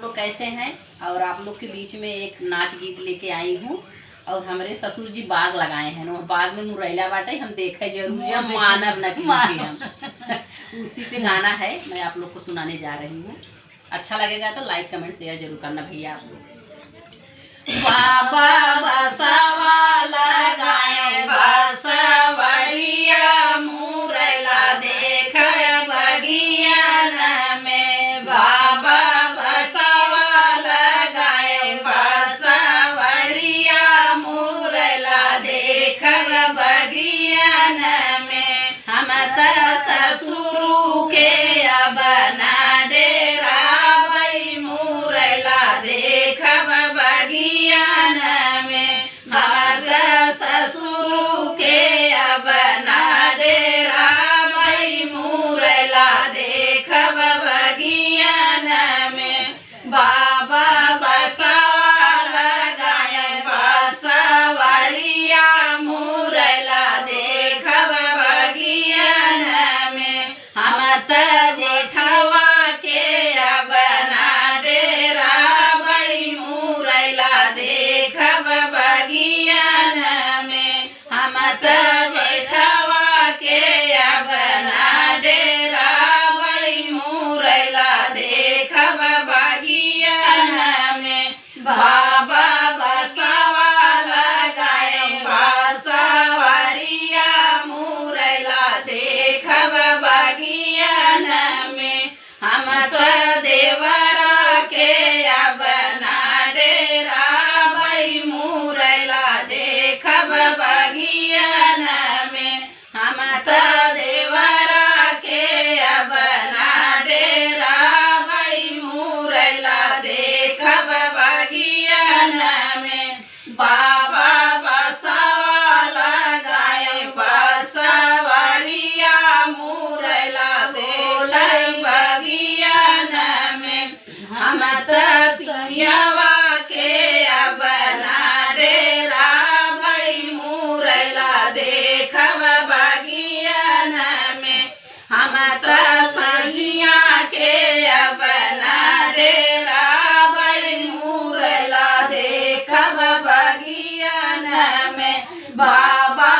लोग कैसे हैं। और आप लोग के बीच में एक नाच गीत लेके आई हूँ। और हमारे ससुर जी बाग लगाए हैं ना, बाग में मुरैला बाटे, हम देखे जरूर जब मानव न कीजिए हम उसी पे गाना है, मैं आप लोग को सुनाने जा रही हूँ। अच्छा लगेगा तो लाइक कमेंट शेयर जरूर करना भैया आप लोग। बाबा बसवा लगाए बसवरिया मुरैला देख बगियान में, बाबा बसवा लगाए बसवरिया मुरैला देख बगियान में। हम त ससुर के अब ना डेरा भई मुरैला देख बगियान में, हमार ससुर के अब ना डेरा भई मुरैला देख बगियान में। बाबा बसवा लगाए बसवरिया मुरैला देख बगियान में, हम त जेठवा के अब ना डेरा भई मुरैला देख बगियान में, हम त जेठवा के अब ना डेरा भई मुरैला देख बगियान में। बाबा बसवा लगाए बसवरिया मुरैला देख बगियान में, हम त देवरा के अब ना डेरा भई मुरैला देख बगियान में, हम त देवरा के अब ना डेरा भई मुरैला देख बगियान में। बाबा बसवा लगाए बसवरिया मुरैला देख बगियान में, हम त सियवा के अब ना डेरा भई मुरैला देख बगियान में, हम त सहिया के अब ना डेरा भई मुरैला देख बगियान में। बाबा